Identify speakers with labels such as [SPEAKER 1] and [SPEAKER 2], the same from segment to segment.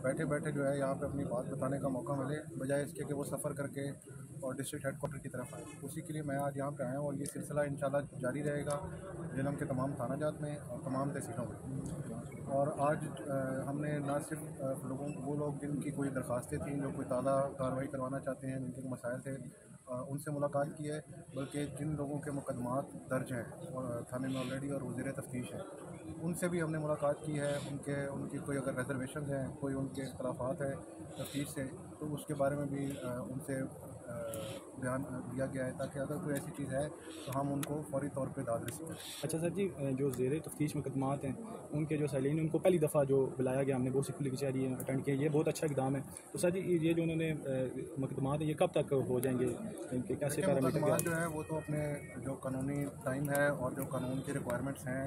[SPEAKER 1] बैठे बैठे जो है यहाँ पे अपनी बात बताने का मौका मिले, बजाय इसके कि वो सफ़र करके और डिस्ट्रिक्ट हेडक्वार्टर की तरफ आए। उसी के लिए मैं आज यहाँ पे आया हूँ और ये सिलसिला इंशाल्लाह जारी रहेगा जिलम के तमाम थाना जात में और तमाम तहसीलों में। और आज हमने न सिर्फ वो लोग जिनकी कोई दरख्वास्तें थीं, जो कोई ताज़ा कार्रवाई करवाना चाहते हैं, जिनके मसाइल थे, उनसे मुलाकात की है, बल्कि जिन लोगों के मुकदमात दर्ज हैं और थाने में ऑलरेडी और वज़ीर तफ्तीश हैं, उनसे भी हमने मुलाकात की है। उनकी कोई अगर रिजर्वेशन हैं, कोई उनके इख्तलाफात हैं तफ्तीश से, तो उसके बारे में भी उनसे बयान दिया गया है, ताकि अगर कोई ऐसी चीज़ है तो हम उनको फौरी तौर पे दाद रसी करें।
[SPEAKER 2] अच्छा सर जी, जो ज़ेर तफ्तीश मुकदमात हैं उनके जो सालीन उनको पहली दफ़ा जो बुलाया गया, हमने बहुत सी खुली कचहरी अटेंड किया, ये बहुत अच्छा इकदाम है। तो सर जी, ये जो उन्होंने मुकदमात हैं ये कब तक हो जाएंगे, इनके कैसे
[SPEAKER 1] मुकदमात जो है वो तो अपने जो कानूनी टाइम है और जो कानून की रिक्वायरमेंट्स हैं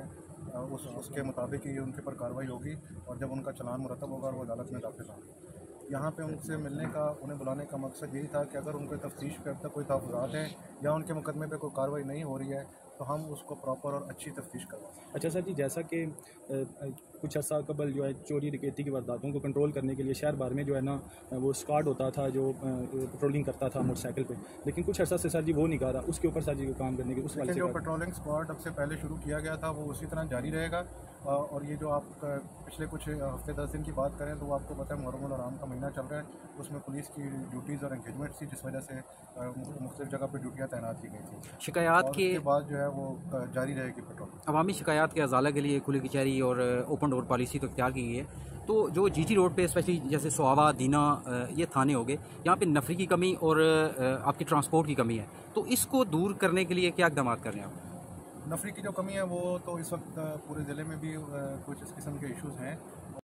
[SPEAKER 1] उसके मुताबिक ही उनके पर कार्रवाई होगी, और जब उनका चलान मुरतब होगा और वो अदालत में दाखिल होंगे। यहाँ पे उनसे मिलने का, उन्हें बुलाने का मकसद यही था कि अगर उनके तफ्तीश पे अब तक कोई तहफ़्फ़ुज़ात हैं या उनके मुकदमे पे कोई कार्रवाई नहीं हो रही है तो हम उसको प्रॉपर और अच्छी तफ्तीश करवाएं।
[SPEAKER 2] अच्छा सर जी, जैसा कि कुछ अर्सा कबल जो है चोरी डकैती की वारदातों को कंट्रोल करने के लिए शहर भर में जो है ना वो स्क्वाड होता था जो पेट्रोलिंग करता था मोटरसाइकिल पे, लेकिन कुछ अर्सा से सर जी वो नहीं कर रहा, उसके ऊपर सर जी को काम करने के उस वाले
[SPEAKER 1] जो पेट्रोलिंग स्क्वाड अब से पहले शुरू किया गया था वो उसी तरह जारी रहेगा। और ये जो आप पिछले कुछ हफ्ते 10 दिन की बात करें तो आपको पता है मुहर्रम और आराम का महीना चल रहा है, उसमें पुलिस की ड्यूटीज़ और एंगेजमेंट थी, जिस वजह से मुख्तलिफ जगह पर ड्यूटियाँ तैनात की गई थी।
[SPEAKER 3] शिकायत के
[SPEAKER 1] बाद जो है वो जारी रहेगी पेट्रोल।
[SPEAKER 3] अवामी शिकायत के अजाला के लिए खुली कचहरी और ओपन डोर पॉलिसी तो इख्तियार की गई है। तो जो जीटी रोड पे स्पेशली जैसे सोहावा, दीना, ये थाने हो गए, यहाँ पे नफरी की कमी और आपकी ट्रांसपोर्ट की कमी है, तो इसको दूर करने के लिए क्या इकदाम कर रहे हैं आप?
[SPEAKER 1] नफरी की जो कमी है वो तो इस वक्त पूरे ज़िले में भी कुछ इस किस्म के इश्यूज़ हैं,